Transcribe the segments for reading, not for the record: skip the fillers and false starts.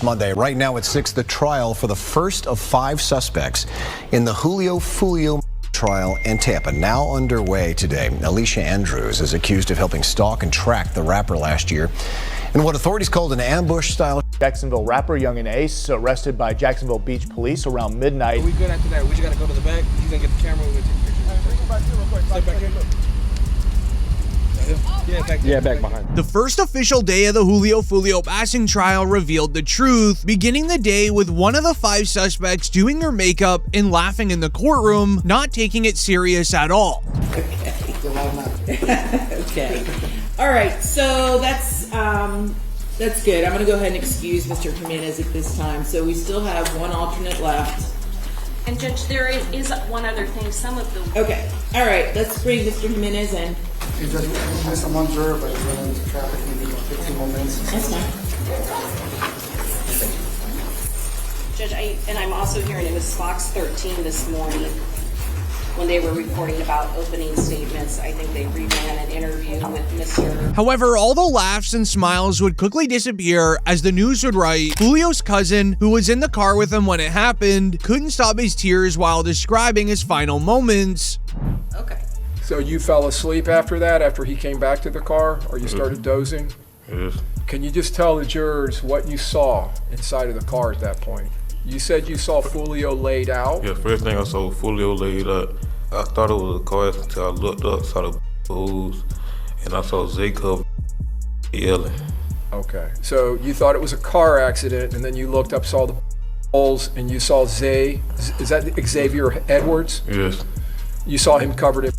this Monday. Right now at 6, the trial for the first of 5 suspects in the Julio Foolio trial in Tampa, now underway today. Alicia Andrews is accused of helping stalk and track the rapper last year in what authorities called an ambush-style. Jacksonville rapper Yungeen Ace arrested by Jacksonville Beach police around midnight. Are we good after that? We just gotta go to the back. You gonna get the camera? We're gonna take pictures. Step back here. Yeah, back behind. The first official day of the Julio Foolio passing trial revealed the truth, beginning the day with one of the 5 suspects doing her makeup and laughing in the courtroom, not taking it serious at all. Okay. All right, so that's good. I'm gonna go ahead and excuse Mr. Jimenez at this time. So we still have one alternate left. And Judge, there is one other thing. Some of the... Okay, all right, let's bring Mr. Jimenez in. Hey, Judge, we missed one juror, but he's running into traffic. Maybe 15 more minutes. That's fine. Judge, I'm also hearing it was Fox 13 this morning when they were reporting about opening statements. I think they reran an interview with Mr. However, all the laughs and smiles would quickly disappear as the news would write, Julio's cousin, who was in the car with him when it happened, couldn't stop his tears while describing his final moments. Okay. So you fell asleep after that, after he came back to the car, or you started dozing? Yes. Can you just tell the jurors what you saw inside of the car at that point? You said you saw Foolio laid out? Yeah, first thing I saw Foolio laid out. I thought it was a car accident until I looked up, saw the hose, and I saw Jacob yelling. Okay, so you thought it was a car accident, and then you looked up, saw the holes, and you saw Zay. Is that Xavier Edwards? Yes. You saw him covered in.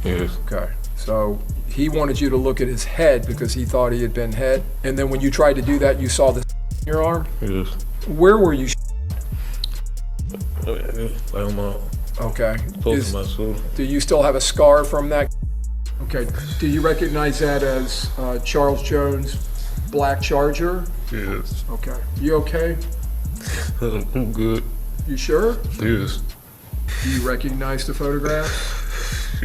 Yes. Okay, so he wanted you to look at his head because he thought he had been hit, and then when you tried to do that, you saw the in your arm? Yes. Where were you? Like on my... Okay. Close to my shoulder. Do you still have a scar from that? Okay. Do you recognize that as Charles Jones' black Charger? Yes. Okay. You okay? I'm good. You sure? Yes. Do you recognize the photograph?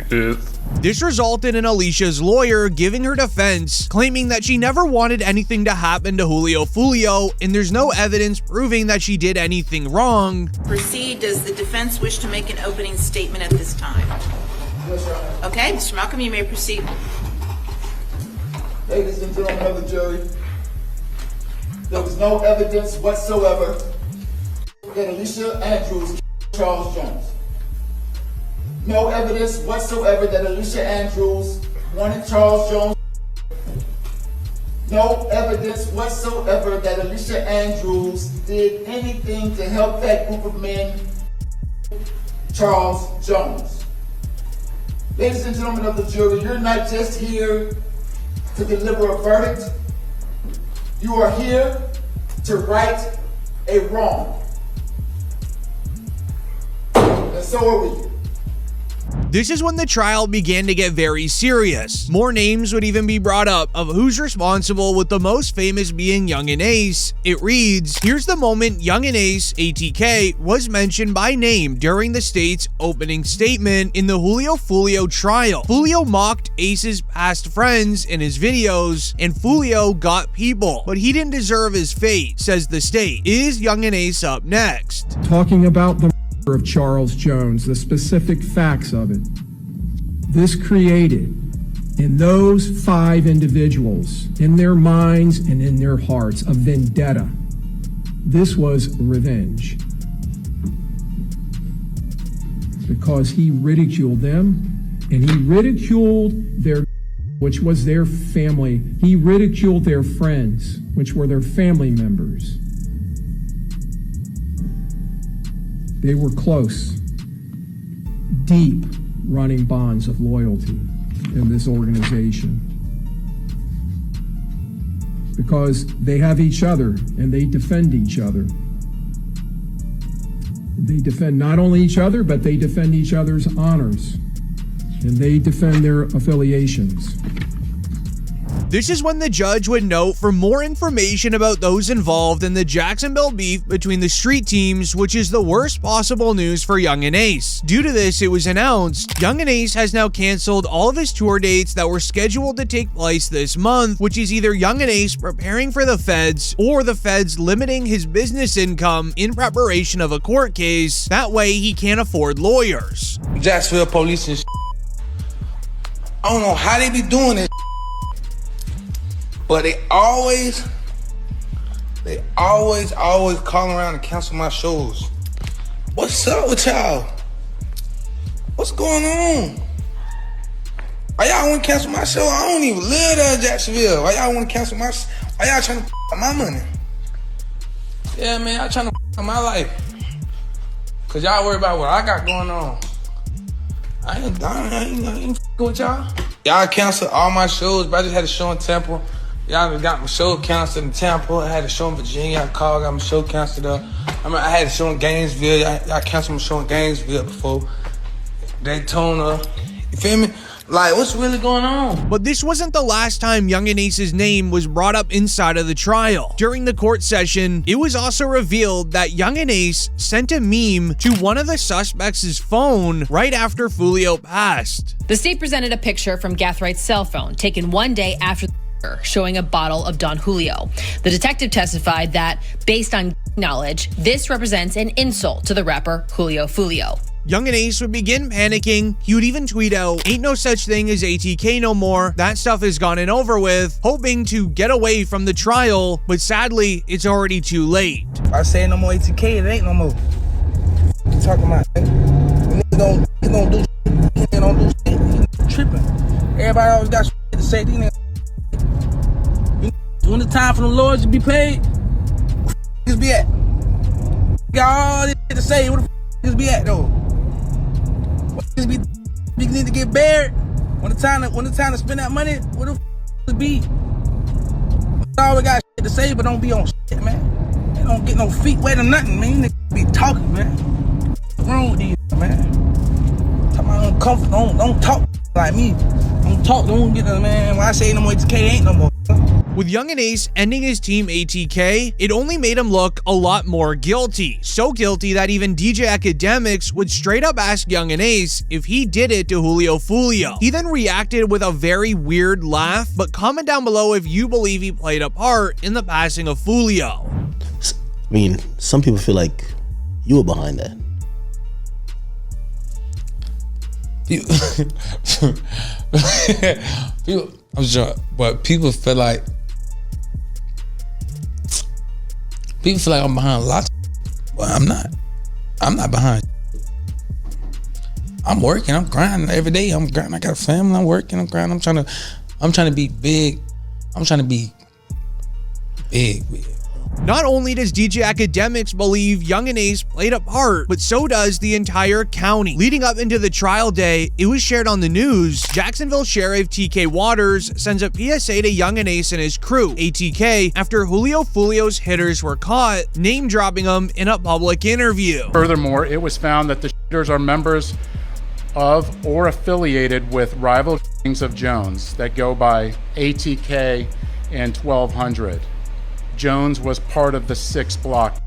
Yes. This resulted in Alicia's lawyer giving her defense, claiming that she never wanted anything to happen to Julio Foolio, and there's no evidence proving that she did anything wrong. Proceed. Does the defense wish to make an opening statement at this time? Okay, Mr. Malcolm, you may proceed. Ladies and gentlemen of the jury, there was no evidence whatsoever that Alicia Andrews killed Charles Jones. No evidence whatsoever that Alicia Andrews wanted Charles Jones. No evidence whatsoever that Alicia Andrews did anything to help that group of men, Charles Jones. Ladies and gentlemen of the jury, you're not just here to deliver a verdict. You are here to right a wrong. And so are we. This is when the trial began to get very serious. More names would even be brought up of who's responsible, with the most famous being Yungeen Ace. It reads, here's the moment Yungeen Ace, ATK, was mentioned by name during the state's opening statement in the Julio Foolio trial. Foolio mocked Ace's past friends in his videos, and Foolio got people, but he didn't deserve his fate, says the state. Is Yungeen Ace up next? Talking about the of Charles Jones, the specific facts of it. This created in those 5 individuals, in their minds and in their hearts, a vendetta. This was revenge. Because he ridiculed them, and he ridiculed their, which was their family. He ridiculed their friends, which were their family members. They were close, deep running bonds of loyalty in this organization. Because they have each other and they defend each other. They defend not only each other, but they defend each other's honors. And they defend their affiliations. This is when the judge would note for more information about those involved in the Jacksonville beef between the street teams, which is the worst possible news for Yungeen Ace. Due to this, it was announced Yungeen Ace has now canceled all of his tour dates that were scheduled to take place this month, which is either Yungeen Ace preparing for the feds or the feds limiting his business income in preparation of a court case. That way he can't afford lawyers. Jacksonville police and I don't know how they be doing it, but they always call around and cancel my shows. What's up with y'all? What's going on? Why y'all want to cancel my show? I don't even live there in Jacksonville. Why y'all want to cancel my? Why y'all trying to my money? Yeah, man, y'all trying to my life. Cause y'all worry about what I got going on. I ain't with y'all. Y'all canceled all my shows, but I just had a show in Temple. Y'all got my show canceled in Tampa. I had a show in Virginia. I called, got my show canceled up. I had a show in Gainesville. Y'all canceled my show in Gainesville before. Daytona. You feel me? Like, what's really going on? But this wasn't the last time Yungeen Ace's name was brought up inside of the trial. During the court session, it was also revealed that Yungeen Ace sent a meme to one of the suspects' phone right after Foolio passed. The state presented a picture from Gathrights' cell phone taken one day after the showing a bottle of Don Julio. The detective testified that, based on knowledge, this represents an insult to the rapper Julio Foolio. Yungeen Ace would begin panicking. He would even tweet out, "Ain't no such thing as ATK no more. That stuff is gone and over with," hoping to get away from the trial, but sadly, it's already too late. I say no more ATK, it ain't no more. What you talking about? Niggas don't do shit. They don't do shit. He tripping. Everybody always got shit to say. These niggas. When it's time for the lawyers to be paid, where the niggas be at? Got all this shit to say. Where the niggas be at though? What niggas be need to get buried? When the time to spend that money, where the niggas be? They always got shit to say, but don't be on shit, man. They don't get no feet wet or nothing, man. Niggas be talking, man. What's wrong with these, man? Talking about uncomfortable. Don't talk like me. Don't get the man. When I say no more ATK, ain't no more. With Yungeen Ace ending his team ATK, it only made him look a lot more guilty. So guilty that even DJ Academics would straight up ask Yungeen Ace if he did it to Julio Foolio. He then reacted with a very weird laugh, but comment down below if you believe he played a part in the passing of Foolio. I mean, some people feel like you were behind that. I'm sure, but people feel like I'm behind a lot. Well, I'm not. I'm not behind. I'm working. I'm grinding every day. I'm grinding. I got a family. I'm working. I'm grinding. I'm trying to be big. I'm trying to be big. Not only does DJ Academics believe Yungeen Ace played a part, but so does the entire county. Leading up into the trial day, it was shared on the news. Jacksonville Sheriff TK Waters sends a PSA to Yungeen Ace and his crew, ATK, after Julio Foolio's hitters were caught, name-dropping him in a public interview. Furthermore, it was found that the shooters are members of or affiliated with rival gangs of Jones that go by ATK and 1200. Jones was part of the 6 block.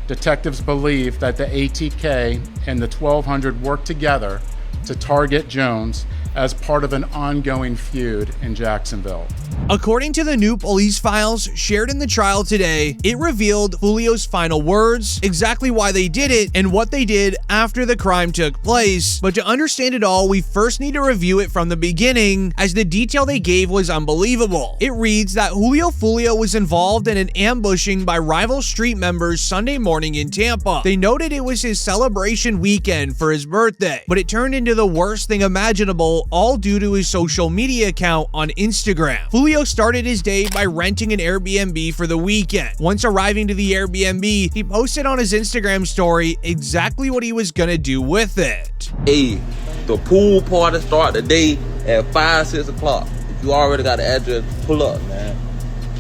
Detectives believe that the ATK and the 1200 worked together to target Jones as part of an ongoing feud in Jacksonville. According to the new police files shared in the trial today, it revealed Foolio's final words, exactly why they did it, and what they did after the crime took place. But to understand it all, we first need to review it from the beginning, as the detail they gave was unbelievable. It reads that Julio Foolio was involved in an ambushing by rival street members Sunday morning in Tampa. They noted it was his celebration weekend for his birthday, but it turned into the worst thing imaginable, all due to his social media account on Instagram. Julio started his day by renting an Airbnb for the weekend. Once arriving to the Airbnb, he posted on his Instagram story exactly what he was gonna do with it. Hey, the pool party start today at 5, 6 o'clock. If you already got the address, pull up, man.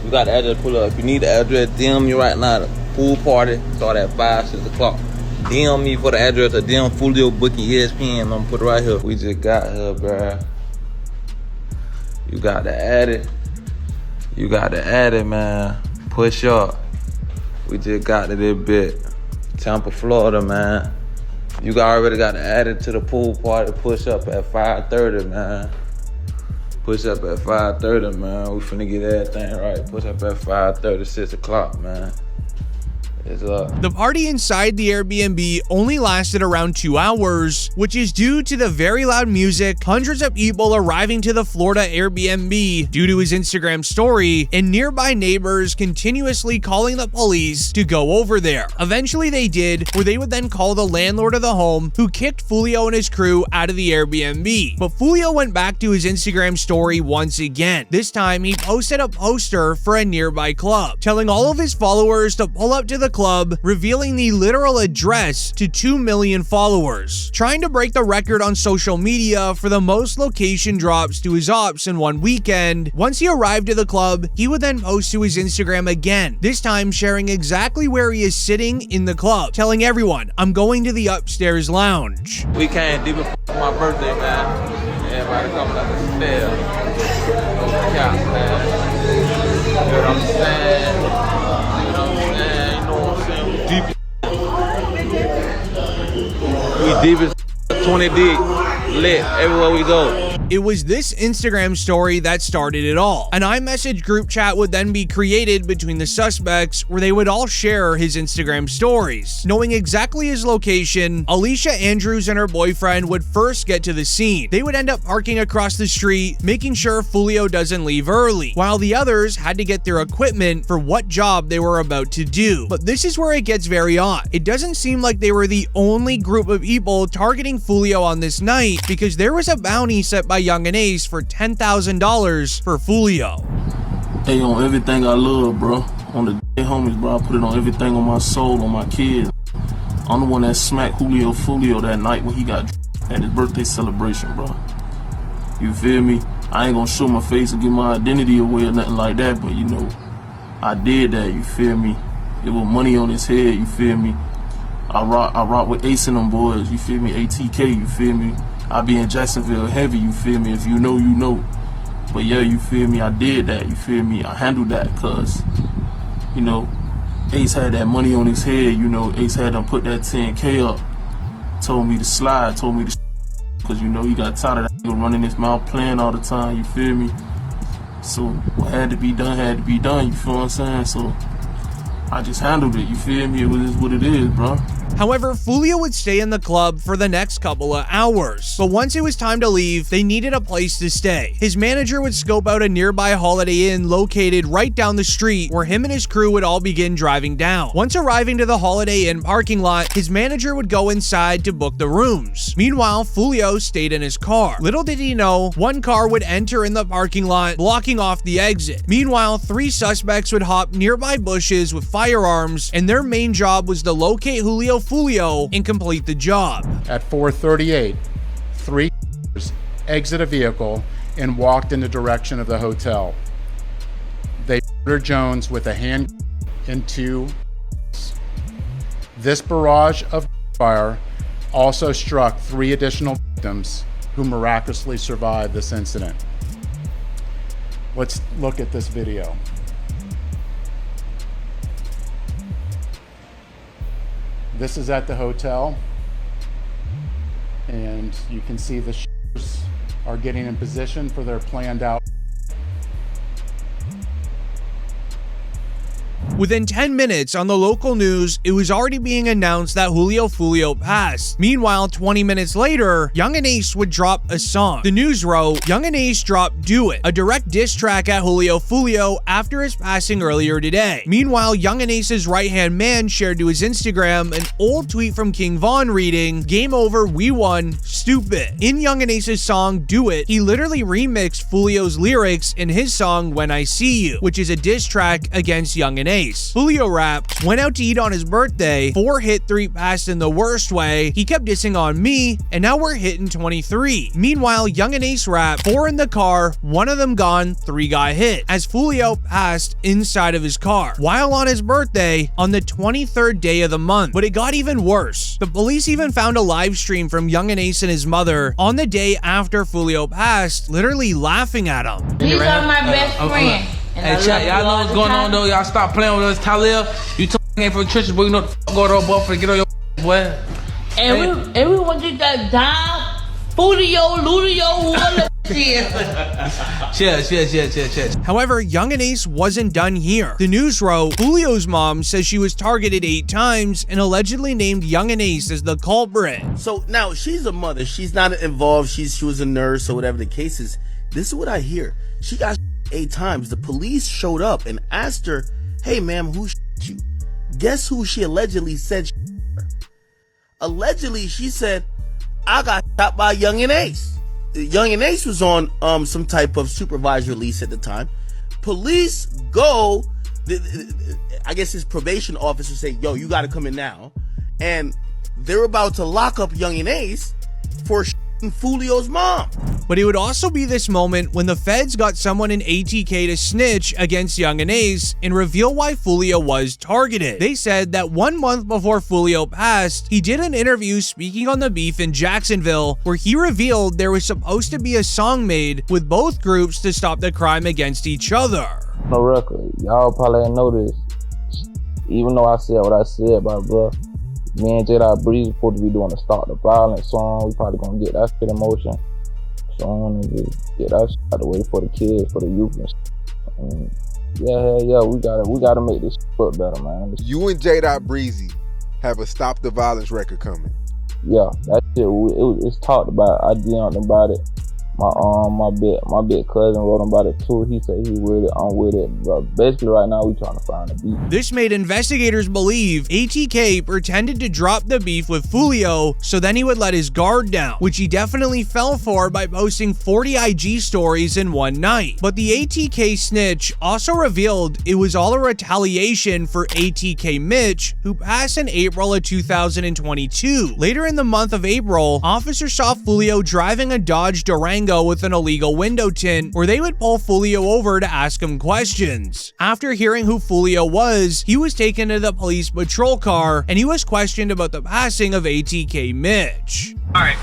You got the address, pull up. If you need the address, DM me right now. The pool party start at 5, 6 o'clock. DM me for the address or DM Foolio booking ESPN. I'm gonna put it right here. We just got here, bruh. You got to add it. You got to add it, man. Push up. We just got to this bit. Tampa, Florida, man. You already got to add it to the pool party. Push up at 5:30, man. Push up at 5:30, man. We finna get everything right. Push up at 5:30, 6 o'clock, man. It's up. The party inside the Airbnb only lasted around 2 hours, which is due to the very loud music, hundreds of people arriving to the Florida Airbnb due to his Instagram story, and nearby neighbors continuously calling the police to go over there. Eventually they did, where they would then call the landlord of the home, who kicked Foolio and his crew out of the Airbnb. But Foolio went back to his Instagram story once again. This time he posted a poster for a nearby club, telling all of his followers to pull up to the club, revealing the literal address to 2 million followers, trying to break the record on social media for the most location drops to his ops in one weekend. Once he arrived at the club, he would then post to his Instagram again, this time sharing exactly where he is sitting in the club, telling everyone, "I'm going to the upstairs lounge." We came deep for my birthday, man. Everybody coming up the stairs. No cap, man. You know what I'm saying? You know what I'm saying? We deep as 20 deep, lit everywhere we go. It was this Instagram story that started it all. An iMessage group chat would then be created between the suspects where they would all share his Instagram stories. Knowing exactly his location, Alicia Andrews and her boyfriend would first get to the scene. They would end up parking across the street, making sure Foolio doesn't leave early, while the others had to get their equipment for what job they were about to do. But this is where it gets very odd. It doesn't seem like they were the only group of people targeting Foolio on this night, because there was a bounty set by Yungeen Ace for $10,000 for Foolio. Hey, on everything I love, bro. On the dead homies, bro. I put it on everything, on my soul, on my kids. I'm the one that smacked Julio Foolio that night when he got at his birthday celebration, bro. You feel me? I ain't gonna show my face and give my identity away or nothing like that, but you know, I did that, you feel me? It was money on his head, you feel me? I rock with Ace and them boys, you feel me? ATK, you feel me? I be in Jacksonville heavy, you feel me? If you know, you know. But yeah, you feel me? I did that, you feel me? I handled that, cause, you know, Ace had that money on his head, you know, Ace had them put that 10K up, told me to slide, told me to cause you know, he got tired of that nigga running his mouth playing all the time, you feel me? So what had to be done, you feel what I'm saying? So I just handled it, you feel me? It was what it is, bro. However, Foolio would stay in the club for the next couple of hours, but once it was time to leave, they needed a place to stay. His manager would scope out a nearby Holiday Inn located right down the street, where him and his crew would all begin driving down. Once arriving to the Holiday Inn parking lot, his manager would go inside to book the rooms. Meanwhile, Foolio stayed in his car. Little did he know, one car would enter in the parking lot, blocking off the exit. Meanwhile, 3 suspects would hop nearby bushes with firearms, and their main job was to locate Julio Foolio and complete the job. At 4:38, 3 exit a vehicle and walked in the direction of the hotel. They murdered Jones with a hand and 2. This barrage of fire also struck 3 additional victims who miraculously survived this incident. Let's look at this video. This is at the hotel, and you can see the shooters are getting in position for their planned out. Within 10 minutes on the local news, it was already being announced that Julio Foolio passed. Meanwhile, 20 minutes later, Yungeen Ace would drop a song. The news wrote, Yungeen Ace dropped Do It, a direct diss track at Julio Foolio after his passing earlier today. Meanwhile, Yungeen Ace's right-hand man shared to his Instagram an old tweet from King Von reading, "Game over, we won, stupid." In Yungeen Ace's song Do It, he literally remixed Foolio's lyrics in his song When I See You, which is a diss track against Yungeen Ace. Ace. Julio rapped, "Went out to eat on his birthday, 4 hit, 3 passed in the worst way. He kept dissing on me, and now we're hitting 23. Meanwhile, Yungeen Ace rapped, 4 in the car, 1 of them gone, 3 got hit," as Julio passed inside of his car while on his birthday on the 23rd day of the month. But it got even worse. The police even found a live stream from Yungeen Ace and his mother on the day after Julio passed, literally laughing at him. These are my best friend. Hey, chat, y'all know what's going on though. Y'all stop playing with us, Talil. You came from the churches, but you know what the going on, boy, for get on your boy. And we want you that down. Foolio, Lulio, whatever. Cheers. However, Yungeen Ace wasn't done here. The news wrote, Julio's mom says she was targeted 8 times and allegedly named Yungeen Ace as the culprit. So now she's a mother. She's not involved. She was a nurse or whatever the case is. This is what I hear. She got 8 times. The police showed up and asked her, "Hey, ma'am, who you?" Guess who she allegedly said her? Allegedly, she said, "I got shot by Yungeen Ace." Yungeen Ace was on some type of supervised release at the time. Police go, I guess his probation officer say, "Yo, you got to come in now," and they're about to lock up Yungeen Ace for Foolio's mom. But it would also be this moment when the feds got someone in ATK to snitch against Yungeen Ace and reveal why Foolio was targeted. They said that 1 month before Foolio passed, he did an interview speaking on the beef in Jacksonville, where he revealed there was supposed to be a song made with both groups to stop the crime against each other. No record. Y'all probably didn't know this. Even though I said what I said, bro. Me and J.Breeze supposed to be doing a Stop the Violence song. We probably gonna get that shit in motion. So I'm gonna just get that shit out of the way for the kids, for the youth and shit. And yeah, we gotta make this look better, man. You and J.Breeze have a Stop the Violence record coming. Yeah, that shit, it's talked about. I DM'd about it. My big cousin wrote about it too. He said he with it, I'm with it. But basically right now we trying to find a beef. This made investigators believe ATK pretended to drop the beef with Foolio so then he would let his guard down, which he definitely fell for by posting 40 IG stories in one night. But the ATK snitch also revealed it was all a retaliation for ATK Mitch, who passed in April of 2022. Later in the month of April, officers saw Foolio driving a Dodge Durango with an illegal window tint, where they would pull Foolio over to ask him questions. After hearing who Foolio was, he was taken to the police patrol car and he was questioned about the passing of ATK Mitch. Alright,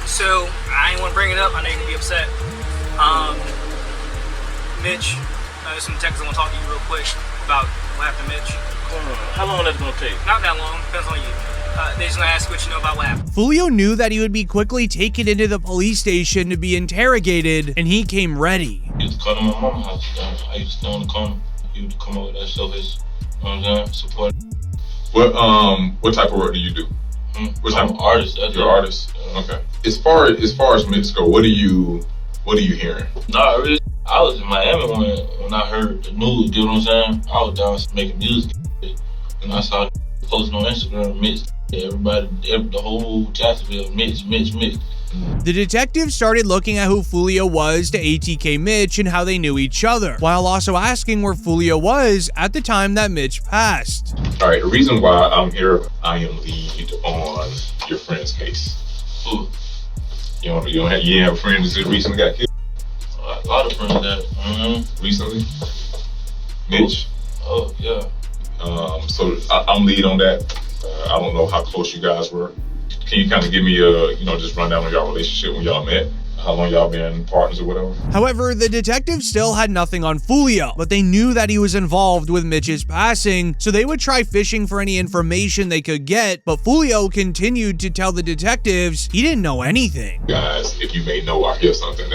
so I ain't want to bring it up, I know you're gonna be upset. Mitch, there's some texts I want to talk to you real quick about what happened to Mitch. How long that's gonna take? Not that long, depends on you. They just gonna ask what you know about what happened. Foolio knew that he would be quickly taken into the police station to be interrogated, and he came ready. He used to come to my mama's house. I used to stay on the corner. He would come over there, show his, you know what I'm saying, support. What type of work do you do? What type of artist? You're an artist. Okay. As far as Mitch go, what are you hearing? Nah, really, I was in Miami when I heard the news. You know what I'm saying? I was down making music, and I saw posting on Instagram, Mitch. Everybody, the whole Jacksonville, Mitch. The detectives started looking at who Foolio was to ATK Mitch and how they knew each other, while also asking where Foolio was at the time that Mitch passed. All right, the reason why I'm here, I am lead on your friend's case. Who? You have a friend that recently got killed? A lot of friends that, recently? Mitch? Oh, yeah. So I'm lead on that. I don't know how close you guys were. Can you kind of give me just run down on y'all relationship when y'all met? How long y'all been partners or whatever? However, the detectives still had nothing on Foolio, but they knew that he was involved with Mitch's passing, so they would try fishing for any information they could get, but Foolio continued to tell the detectives he didn't know anything. Guys, if you may know or hear something,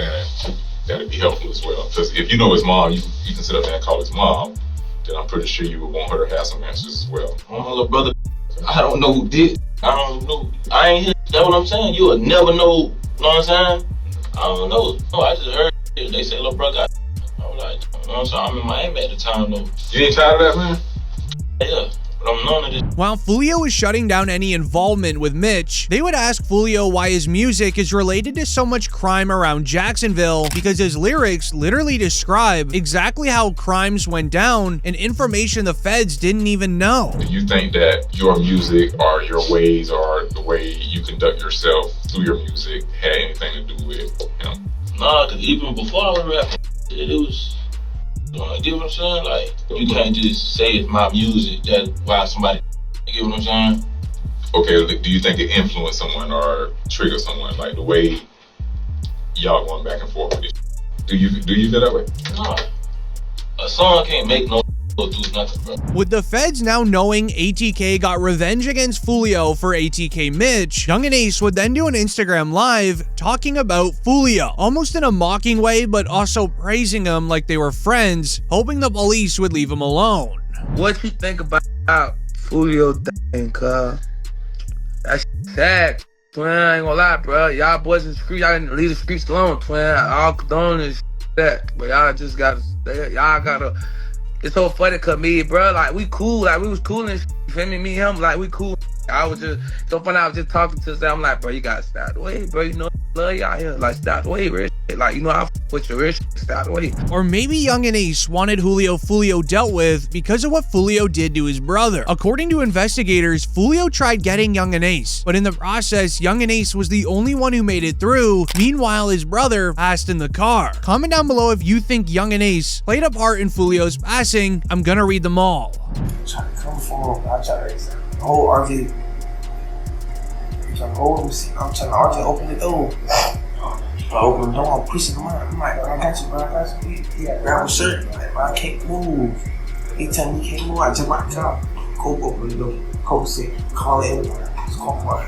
that'd be helpful as well. Because if you know his mom, you can sit up there and call his mom, then I'm pretty sure you would want her to have some answers as well. Oh, my little brother, I don't know who did. I don't know. I ain't here. That's what I'm saying. You will never know. You know what I'm saying? I don't know. No, I just heard it. They say little brother got. I was like, you know what I'm saying? I'm in Miami at the time though. You ain't tired of that, man? Yeah. But I'm none of this. While Foolio is shutting down any involvement with Mitch, they would ask Foolio why his music is related to so much crime around Jacksonville, because his lyrics literally describe exactly how crimes went down and information the feds didn't even know. Do you think that your music or your ways or the way you conduct yourself through your music had anything to do with him? Nah, because even before I was rapping, it was, you know what I'm saying? Like, you can't just say it's my music, that's why somebody, you get what I'm saying? Okay, do you think it influenced someone or triggered someone, like the way y'all going back and forth with it? Do you feel that way? Nah, a song can't make no do nothing, bro. With the feds now knowing ATK got revenge against Foolio for ATK Mitch, Yungeen Ace would then do an Instagram live talking about Foolio, almost in a mocking way, but also praising him like they were friends, hoping the police would leave him alone. What you think about Julio thing, cuz? That's sad, twin. I ain't gonna lie, bro. Y'all boys in the street, y'all didn't leave the streets alone, twin. All condone is that, but y'all just gotta, y'all gotta. It's so funny, cause me, bro, like we cool, like we was cool and shit, you feel me? Me and him, like we cool. I was just so funny. I was just talking to him. I'm like, bro, you gotta stop the way, bro. You know, love y'all here. Like, stop the way, real shit. Like, you know, I put your real shit, stop the way. Or maybe Yungeen Ace wanted Julio Foolio dealt with because of what Foolio did to his brother. According to investigators, Foolio tried getting Yungeen Ace, but in the process, Yungeen Ace was the only one who made it through. Meanwhile, his brother passed in the car. Comment down below if you think Yungeen Ace played a part in Foolio's passing. I'm gonna read them all. I'm trying to come for him. I'm trying to hold RJ. I'm trying to hold him. I'm trying to RJ open the door. I open the door. I'm pushing him out. I'm like, I got you, bro. I got you. He got grab my shirt. I'm like, bro, I can't move. He tell me he can't move. I jump out the car. Cope open the door. Cope said, call everyone. Just call for